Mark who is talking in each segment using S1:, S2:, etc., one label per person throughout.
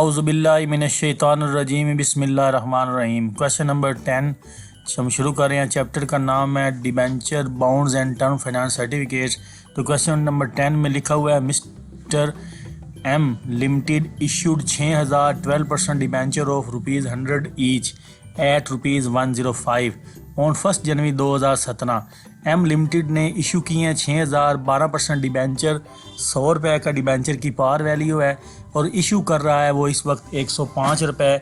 S1: औज़ुबिल्लाहि मिनश्शैतानिर्रजीम बिस्मिल्लाहिर्रहमानिर्रहीम। Question number 10 हम शुरू कर रहे हैं। चैप्टर का नाम है debenture bonds and term finance certificates. तो क्वेश्चन नंबर 10 में लिखा हुआ है mister M limited issued 6000 12% debenture of ₹100 each at ₹105 on 1 January 2017। M limited ने इशू किए हैं 6000 12% डिबेंचर, 100 रुपये का डिबेंचर की पार वैल्यू है और इशू कर रहा है वो इस वक्त 105 रुपये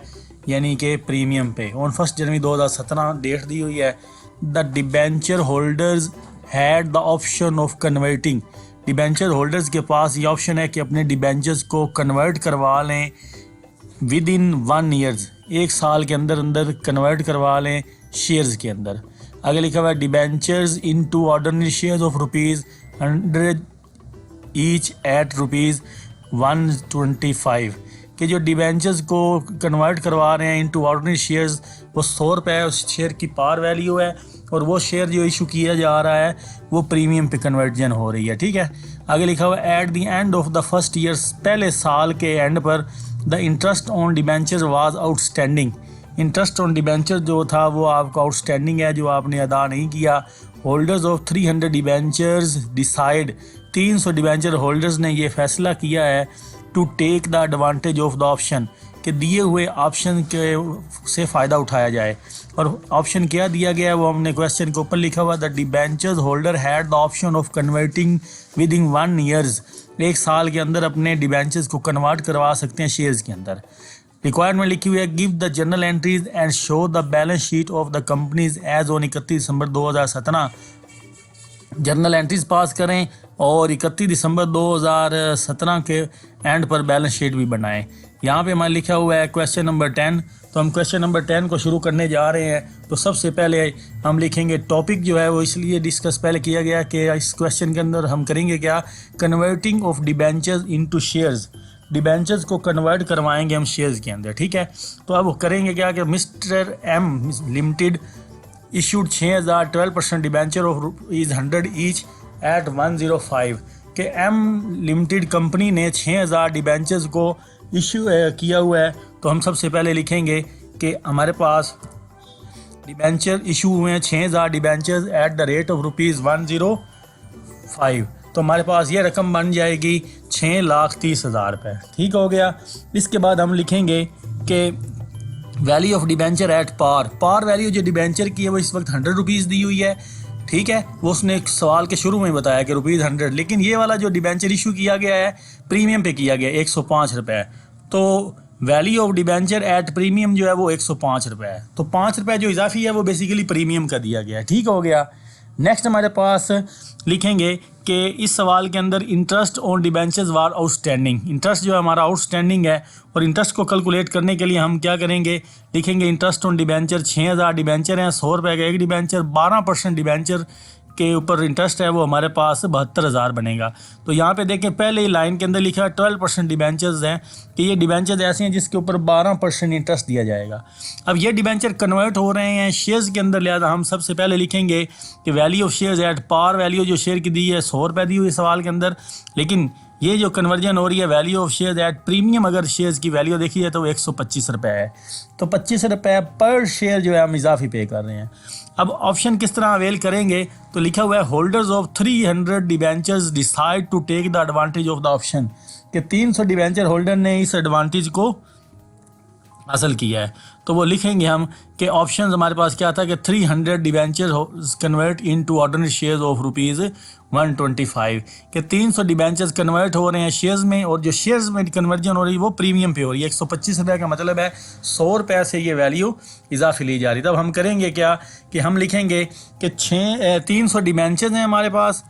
S1: यानी कि प्रीमियम पे। ऑन 1 जनवरी 2017 डेट दी हुई है। The debenture holders had the option of converting. Debenture holders के पास ये ऑप्शन है कि अपने डिबेंचर्स को कन्वर्ट करवा लें विद इन 1 ईयर्स, 1 साल के अंदर अंदर कन्वर्ट करवा लें शेयर्स के अंदर। आगे लिखा हुआ है debentures into ordinary shares of ₹100 each at ₹125 कि जो डिबेंचर्स को कन्वर्ट करवा रहे हैं इनटू ऑर्डिनरी शेयर्स वो 100 रुपये उस शेयर की पार वैल्यू है और वो शेयर जो इशू किया जा रहा है वो प्रीमियम पे कन्वर्जन हो रही है। ठीक है, आगे लिखा हुआ at the end of the first year, पहले साल के एंड पर the interest on debenture was outstanding. Interest on debenture जो था वो आपका आउटस्टैंडिंग है, जो आपने अदा नहीं किया। Holders of 300 debentures decide, 300 debenture holders ने ये फैसला किया है to take the advantage of the option कि दिए हुए ऑप्शन के से फ़ायदा उठाया जाए। और ऑप्शन क्या दिया गया है वो हमने क्वेश्चन के ऊपर लिखा हुआ the debentures holder had the option of converting with in 1 years, 1 साल के अंदर अपने डिबेंचर्स को कन्वर्ट करवा सकते हैं शेयर्स के अंदर। रिक्वायरमेंट लिखी हुई है give the general entries and show the balance sheet of the companies as on 31 December 2017। Journal entries pass करें और 31 दिसंबर 2017 के एंड पर बैलेंस शीट भी बनाएं। यहाँ पे हमारे लिखा हुआ है क्वेश्चन नंबर 10। तो हम क्वेश्चन नंबर 10 को शुरू करने जा रहे हैं। तो सबसे पहले हम लिखेंगे टॉपिक जो है वो इसलिए डिस्कस पहले किया गया कि इस क्वेश्चन के अंदर हम करेंगे क्या, converting of debentures into shares. Debentures को कन्वर्ट करवाएंगे हम शेयर्स के अंदर। ठीक है, तो अब करेंगे क्या कि mister M limited issued 6000 12% debenture of ₹100 each at 105 के एम लिमिटेड कंपनी ने 6000 डिबेंचर्स को इशू किया हुआ है। तो हम सबसे पहले लिखेंगे कि हमारे पास डिबेंचर इशू हुए हैं 6000 debentures at the rate of ₹105। तो हमारे पास ये रकम बन जाएगी 6,30,000 रुपये। ठीक हो गया। इसके बाद हम लिखेंगे कि value of debenture at par value जो डिबेंचर की है वो इस वक्त ₹100 दी हुई है। ठीक है, वो उसने एक सवाल के शुरू में बताया कि ₹100, लेकिन ये वाला जो डिबेंचर इशू किया गया है प्रीमियम पे किया गया 105 रुपये। तो value of debenture at premium जो है वो 105 रुपये है। तो 5 रुपये जो इजाफी है वो बेसिकली प्रीमियम का दिया गया है। ठीक हो गया। नेक्स्ट हमारे पास लिखेंगे कि इस सवाल के अंदर interest on debentures war outstanding. Interest जो है हमारा आउटस्टैंडिंग है और इंटरेस्ट को कैलकुलेट करने के लिए हम क्या करेंगे, लिखेंगे इंटरेस्ट ऑन डिबेंचर 6000 डिबेंचर हैं, 100 रुपये का एक डिबेंचर, 12% डिबेंचर के ऊपर इंटरेस्ट है वो हमारे पास 72,000 बनेगा। तो यहाँ पे देखें पहले ही लाइन के अंदर लिखा है 12% डिबेंचर्स हैं कि ये डिबेंचर्स ऐसे हैं जिसके ऊपर 12% इंटरेस्ट दिया जाएगा। अब ये डिबेंचर कन्वर्ट हो रहे हैं शेयर्स के अंदर, लिहाजा हम सबसे पहले लिखेंगे कि value of shares at par value जो शेयर की दी है 100 रुपये दी हुई सवाल के अंदर, लेकिन ये जो कन्वर्जन हो रही है value of shares at premium, अगर शेयर्स की वैल्यू देखी जाए तो 125 रुपये है। तो 25 रुपये पर शेयर जो है हम इजाफी पे कर रहे हैं। अब ऑप्शन किस तरह अवेल करेंगे, तो लिखा हुआ है holders of 300 debentures decide to take the advantage of the option कि 300 डिबेंचर होल्डर ने इस एडवांटेज को हासिल किया है। तो वो लिखेंगे हम कि ऑप्शन हमारे पास क्या था कि 300 debenture convert into ordinary shares of ₹125 कि 300 डिबेंचर्स कन्वर्ट हो रहे हैं शेयर्स में और जो शेयर्स में कन्वर्जन हो रही है वो प्रीमियम पे हो रही है। 125 रुपये का मतलब है 100 रुपये से ये वैल्यू इजाफी ली जा रही है। तब हम करेंगे क्या कि हम लिखेंगे कि 300 डिबेंचर्स हैं हमारे पास,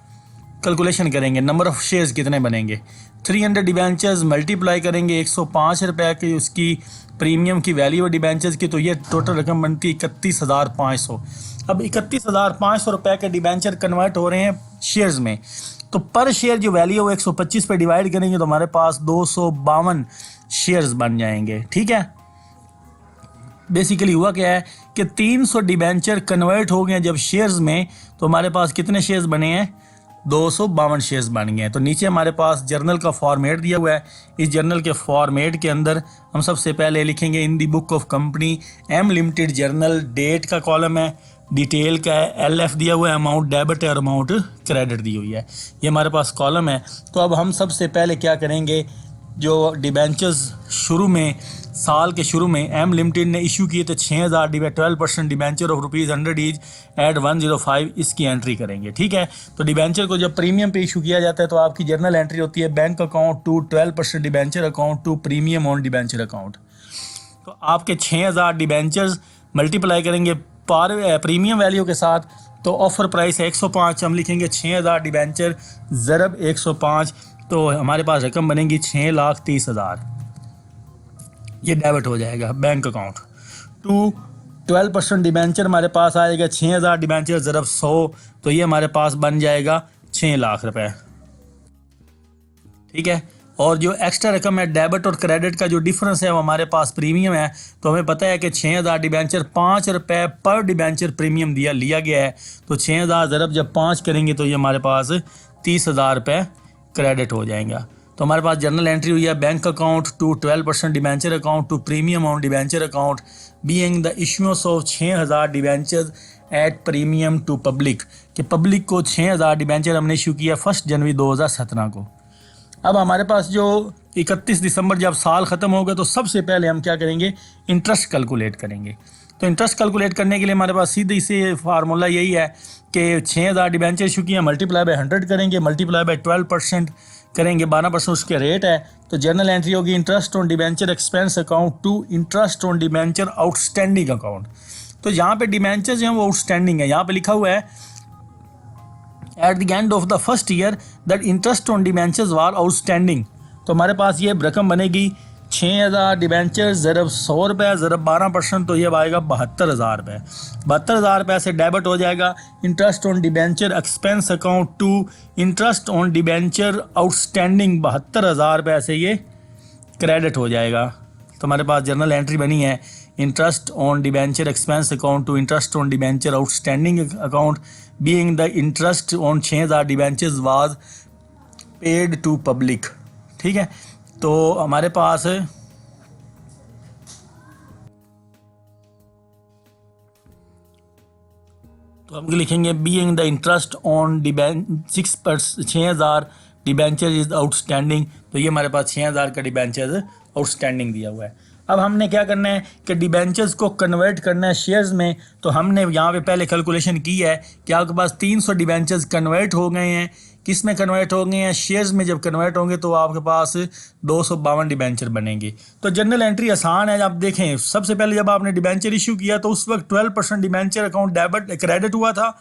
S1: कैलकुलेशन करेंगे नंबर ऑफ़ शेयर्स कितने बनेंगे, 300 डिबेंचर्स मल्टीप्लाई करेंगे 105 रुपये की उसकी प्रीमियम की वैल्यू है डिबेंचर्स की, तो ये टोटल रकम बनती है 31,500। अब 31,500 रुपये के डिबेंचर कन्वर्ट हो रहे हैं शेयर्स में, तो पर शेयर जो वैल्यू है वो 125 पे डिवाइड करेंगे तो हमारे पास 252 शेयर्स बन जाएंगे। ठीक है, बेसिकली हुआ क्या है कि 300 डिबेंचर कन्वर्ट हो गए जब शेयर्स में, तो हमारे पास कितने शेयर्स बने हैं 252 शेयर्स बन गए हैं। तो नीचे हमारे पास जर्नल का फॉर्मेट दिया हुआ है। इस जर्नल के फॉर्मेट के अंदर हम सबसे पहले लिखेंगे in the book of company M limited journal, date का कॉलम है, डिटेल का है, LF दिया हुआ है, अमाउंट डेबिट है और अमाउंट क्रेडिट दी हुई है, ये हमारे पास कॉलम है। तो अब हम सबसे पहले क्या करेंगे, जो डिबेंचर्स शुरू में साल के शुरू में एम लिमिटेड ने इशू किए थे 6000 12% डिबेंचर ऑफ ₹100 ईच एट 105, इसकी एंट्री करेंगे। ठीक है, तो डिबेंचर को जब प्रीमियम पे इशू किया जाता है तो आपकी जर्नल एंट्री होती है bank account to 12% debenture account to premium on debenture account. तो आपके 6000 डिबेंचर्स मल्टीप्लाई करेंगे प्रीमियम वैल्यू के साथ, तो ऑफर प्राइस है 105, हम लिखेंगे 6000 डिबेंचर ज़रब 105, तो हमारे पास रकम बनेगी 6,30,000, ये डेबिट हो जाएगा बैंक अकाउंट टू 12% डिबेंचर हमारे पास आएगा 6000 डिबेंचर ज़रब 100, तो ये हमारे पास बन जाएगा 6 लाख रुपए। ठीक है, और जो एक्स्ट्रा रकम है डेबिट और क्रेडिट का जो डिफरेंस है वो हमारे पास प्रीमियम है। तो हमें पता है कि 6000 डिबेंचर 5 रुपये पर डिबेंचर प्रीमियम लिया गया है, तो 6000 ज़रब जब 5 करेंगे तो ये हमारे पास 30,000 रुपये क्रेडिट हो जाएगा। तो हमारे पास जर्नल एंट्री हुई है bank account to 12% debenture account to premium on debenture account being the issuance of 6000 debenture at premium to public, कि पब्लिक को 6000 डिबेंचर हमने इशू किया 1 जनवरी 2017 को। अब हमारे पास जो 31 दिसंबर जब साल ख़त्म होगा तो सबसे पहले हम क्या करेंगे, इंटरेस्ट कैलकुलेट करेंगे। तो इंटरेस्ट कैलकुलेट करने के लिए हमारे पास सीधे से फार्मूला यही है कि 6000 डिबेंचर इशू किया मल्टीप्लाई बाय 100 करेंगे, मल्टीप्लाई बाय 12% करेंगे, 12% उसके रेट है। तो जर्नल एंट्री होगी interest on debenture expense account to interest on debenture outstanding account. तो यहाँ पे डिबेंचर जो हैं वो आउटस्टैंडिंग है, यहाँ पे लिखा हुआ है at the end of the first year that interest on debentures were outstanding। तो हमारे पास ये रकम बनेगी 6000 डिबेंचर ज़रब 100 रुपये ज़रब 12%, तो ये आएगा 72,000 रुपये। 72,000 रुपये से डेबिट हो जाएगा interest on debenture expense account to interest on debenture outstanding, 72,000 रुपये से ये क्रेडिट हो जाएगा। तो हमारे पास जर्नल एंट्री बनी है interest on debenture expense account to interest on debenture outstanding account being the interest on 6000 debentures was paid to public. ठीक है, तो हमारे पास तो हम लिखेंगे being the interest on 6000 debenture is outstanding, तो ये हमारे पास 6000 का डिबेंचर आउटस्टैंडिंग दिया हुआ है। अब हमने क्या करना है कि डिबेंचर्स को कन्वर्ट करना है शेयर्स में। तो हमने यहाँ पे पहले कैलकुलेशन की है कि आपके पास 300 डिबेंचर्स कन्वर्ट हो गए हैं, किस में कन्वर्ट हो गए हैं, शेयर्स में। जब कन्वर्ट होंगे तो आपके पास 252 डिबेंचर बनेंगे। तो जनरल एंट्री आसान है, आप देखें सबसे पहले जब आपने डिबेंचर इशू किया तो उस वक्त 12% डिबेंचर अकाउंट डेबिट क्रेडिट हुआ था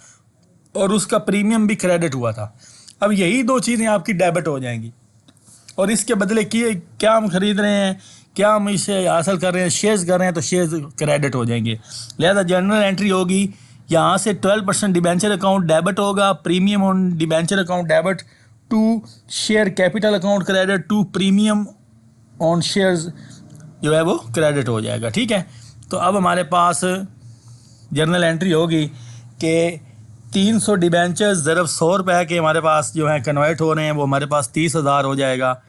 S1: और उसका प्रीमियम भी क्रेडिट हुआ था। अब यही दो चीज़ें आपकी डेबिट हो जाएंगी और इसके बदले क्या हम खरीद रहे हैं, क्या हम इसे हासिल कर रहे हैं, शेयर्स कर रहे हैं, तो शेयर्स क्रेडिट हो जाएंगे। लिहाजा जनरल एंट्री होगी यहाँ से 12% डिबेंचर अकाउंट डेबिट होगा, premium on debenture account debit to share capital account credit to premium on shares जो है वो क्रेडिट हो जाएगा। ठीक है, तो अब हमारे पास जनरल एंट्री होगी कि 300 डिबेंचर्स ज़रब 100 रुपये के हमारे पास जो है कन्वर्ट हो रहे हैं, वो हमारे पास 30,000 हो जाएगा।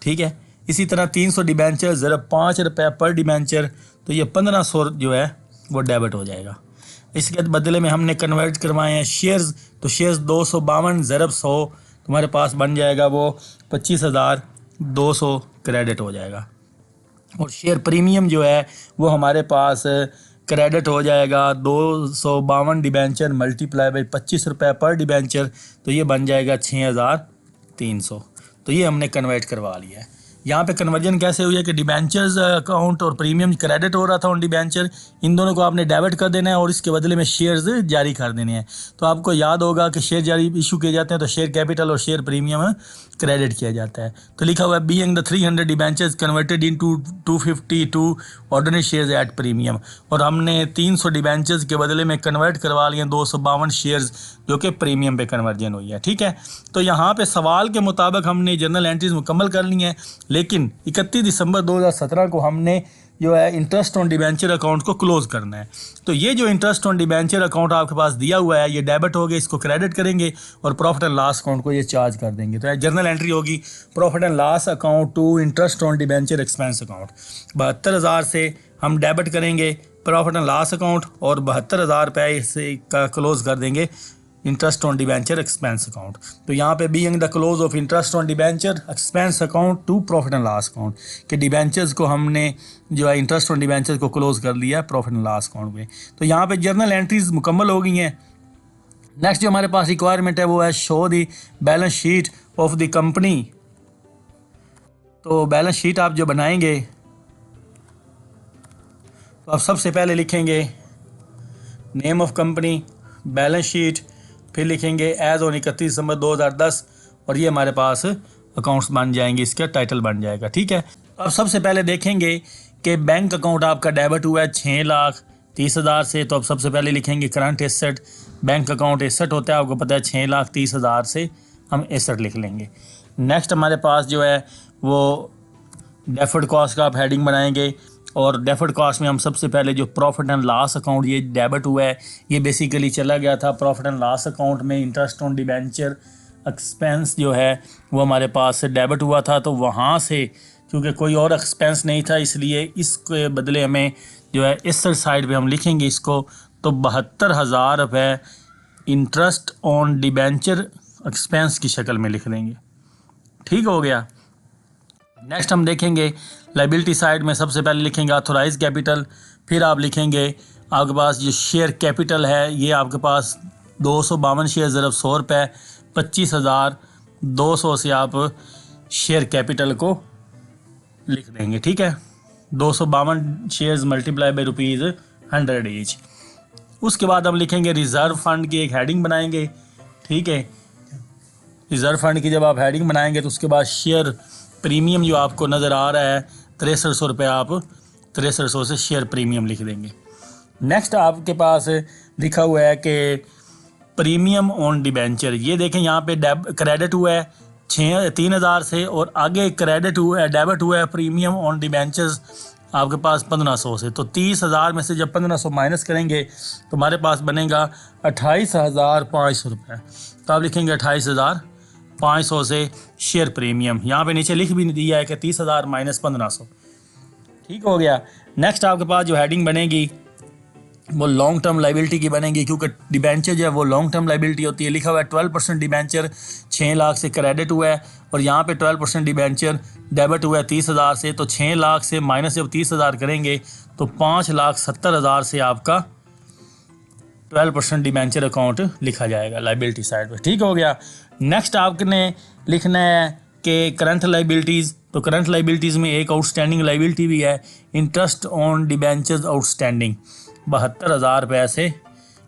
S1: ठीक है, इसी तरह 300 डिबेंचर ज़रब 5 रुपये पर डिबेंचर, तो ये 1500 जो है वो डेबिट हो जाएगा। इसके बदले में हमने कन्वर्ट करवाए हैं शेयर्स, तो शेयर्स 252 ज़रब 100 तुम्हारे पास बन जाएगा वो 25,200 क्रेडिट हो जाएगा। और शेयर प्रीमियम जो है वो हमारे पास क्रेडिट हो जाएगा 252 डिबेंचर मल्टीप्लाई बाई 25 रुपये पर डिबेंचर, तो ये बन जाएगा 6,300। तो ये हमने कन्वर्ट करवा लिया है। यहाँ पे कन्वर्जन कैसे हुई है कि डिबेंचर्स अकाउंट और प्रीमियम क्रेडिट हो रहा था ऑन डिबेंचर, इन दोनों को आपने डेबिट कर देना है और इसके बदले में शेयर्स जारी कर देने हैं। तो आपको याद होगा कि शेयर जारी इशू किए जाते हैं तो शेयर कैपिटल और शेयर प्रीमियम क्रेडिट किया जाता है। तो लिखा हुआ है being the 300 debentures converted into 252 ordinary shares at premium, और हमने 300 डिबेंचर्स के बदले में कन्वर्ट करवा लिए 252 शेयर्स जो कि प्रीमियम पे कन्वर्जन हुई है। ठीक है, तो यहाँ पे सवाल के मुताबिक हमने जनरल एंट्रीज मुकम्मल कर ली हैं, लेकिन 31 दिसंबर 2017 को हमने जो है इंटरेस्ट ऑन डिबेंचर अकाउंट को क्लोज करना है। तो ये जो इंटरेस्ट ऑन डिबेंचर अकाउंट आपके पास दिया हुआ है ये डेबिट हो गया, इसको क्रेडिट करेंगे और प्रॉफिट एंड लॉस अकाउंट को ये चार्ज कर देंगे। तो जर्नल एंट्री होगी profit and loss account to interest on debenture expense account. 72,000 से हम डेबिट करेंगे प्रॉफिट एंड लॉस अकाउंट और 72,000 रुपये से का क्लोज कर देंगे interest on debenture expense account. तो यहाँ पे being the close off interest on debenture expense account to profit and loss account के डिबेंचर्स को हमने जो है इंटरेस्ट ऑन डिबेंचर को क्लोज कर लिया प्रॉफिट एंड लॉस अकाउंट में। तो यहाँ पे जर्नल एंट्रीज मुकम्मल हो गई हैं। नेक्स्ट जो हमारे पास रिक्वायरमेंट है वो है show the balance sheet of the company. तो बैलेंस शीट आप जो बनाएंगे तो आप सबसे पहले लिखेंगे name of company, balance sheet, फिर लिखेंगे एज ऑन 31 दिसंबर 2010 और ये हमारे पास अकाउंट्स बन जाएंगे, इसका टाइटल बन जाएगा। ठीक है, तो अब सबसे पहले देखेंगे कि बैंक अकाउंट आपका डेबिट हुआ है 6,30,000 से। तो अब सबसे पहले लिखेंगे current asset, bank account asset होता है आपको पता है 6,30,000 से हम एसेट लिख लेंगे। नेक्स्ट हमारे पास जो है वो डेफर्ड कॉस्ट का आप हेडिंग बनाएंगे और डेफर्ड कॉस्ट में हम सबसे पहले जो प्रॉफिट एंड लॉस अकाउंट ये डेबिट हुआ है ये बेसिकली चला गया था प्रॉफिट एंड लॉस अकाउंट में। इंटरेस्ट ऑन डिबेंचर एक्सपेंस जो है वो हमारे पास से डेबिट हुआ था, तो वहाँ से क्योंकि कोई और एक्सपेंस नहीं था इसलिए इसके बदले हमें जो है इस साइड पे हम लिखेंगे इसको, तो 72,000 रुपये इंटरेस्ट ऑन डिबेंचर एक्सपेंस की शक्ल में लिख देंगे। ठीक हो गया। नेक्स्ट हम देखेंगे लाइबिलिटी साइड में सबसे पहले लिखेंगे ऑथोराइज कैपिटल, फिर आप लिखेंगे आपके पास जो शेयर कैपिटल है ये आपके पास 252 शेयर ज़रब 100 रुपये 25,200 से आप शेयर कैपिटल को लिख देंगे। ठीक है, 252 शेयर्स मल्टीप्लाई बाई ₹100 ईच। उसके बाद हम लिखेंगे रिज़र्व फंड की एक हेडिंग बनाएंगे। ठीक है, रिज़र्व फंड की जब आप हेडिंग बनाएंगे तो उसके बाद शेयर प्रीमियम जो आपको नज़र आ रहा है 6300 रुपये, आप 6300 से शेयर प्रीमियम लिख देंगे। नेक्स्ट आपके पास लिखा हुआ है कि प्रीमियम ऑन डिबेंचर, ये देखें यहाँ पे क्रेडिट हुआ है 3,000 से और आगे क्रेडिट हुआ है डेबिट हुआ है प्रीमियम ऑन डिबेंचर्स आपके पास 1,500 से। तो 30,000 में से जब 1,500 माइनस करेंगे तो हमारे पास बनेगा 28,500 रुपये। तो आप लिखेंगे 28,500 से शेयर प्रीमियम, यहाँ पे नीचे लिख भी दिया है कि 30,000 माइनस 1,500। ठीक हो गया। नेक्स्ट आपके पास जो हेडिंग बनेगी वो लॉन्ग टर्म लाइबिलिटी की बनेगी, क्योंकि डिबेंचर जो है वो लॉन्ग टर्म लाइबिलिटी होती है। लिखा हुआ है 12% डिबेंचर 6 लाख से क्रेडिट हुआ है और यहाँ पे 12% डिबेंचर डेबिट हुआ है 30,000 से। तो 6 लाख से माइनस जब 30,000 करेंगे तो 5,70,000 से आपका 12% डिबेंचर अकाउंट लिखा जाएगा लाइबिलिटी साइड पे। ठीक हो गया। नेक्स्ट आपने लिखना है कि करंट लाइबिलिटीज़, तो करंट लाइबिलिटीज़ में एक आउटस्टैंडिंग लाइबिलिटी भी है इंटरेस्ट ऑन डिबेंचर्स आउटस्टैंडिंग 72,000 रुपये से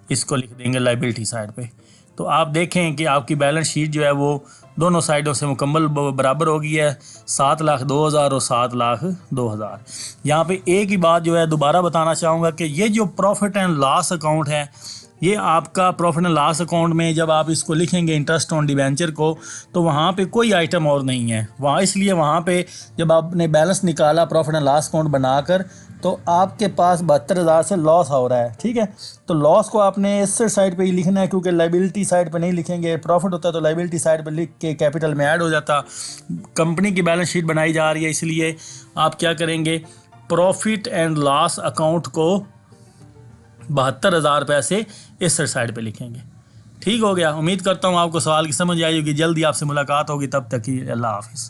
S1: इसको लिख देंगे लाइबिलिटी साइड पे। तो आप देखें कि आपकी बैलेंस शीट जो है वो दोनों साइडों से मुकम्मल बराबर हो गई है 7,02,000 और 7,02,000। यहाँ पे एक ही बात जो है दोबारा बताना चाहूँगा कि ये जो प्रॉफिट एंड लॉस अकाउंट है ये आपका प्रॉफिट एंड लॉस अकाउंट में जब आप इसको लिखेंगे इंटरेस्ट ऑन डिबेंचर को तो वहाँ पे कोई आइटम और नहीं है वहाँ, इसलिए वहाँ पे जब आपने बैलेंस निकाला प्रॉफिट एंड लॉस अकाउंट बनाकर तो आपके पास 72,000 से लॉस हो रहा है। ठीक है, तो लॉस को आपने एसेट साइड पे ही लिखना है, क्योंकि लाइबिलिटी साइड पे नहीं लिखेंगे। प्रॉफिट होता तो लाइबिलिटी साइड पे लिख के कैपिटल में ऐड हो जाता। कंपनी की बैलेंस शीट बनाई जा रही है इसलिए आप क्या करेंगे प्रॉफिट एंड लॉस अकाउंट को 72,000 रुपये से एसेट साइड पे लिखेंगे। ठीक हो गया। उम्मीद करता हूँ आपको सवाल की समझ आई होगी। जल्दी आपसे मुलाकात होगी, तब तक ही अल्लाह हाफिज़।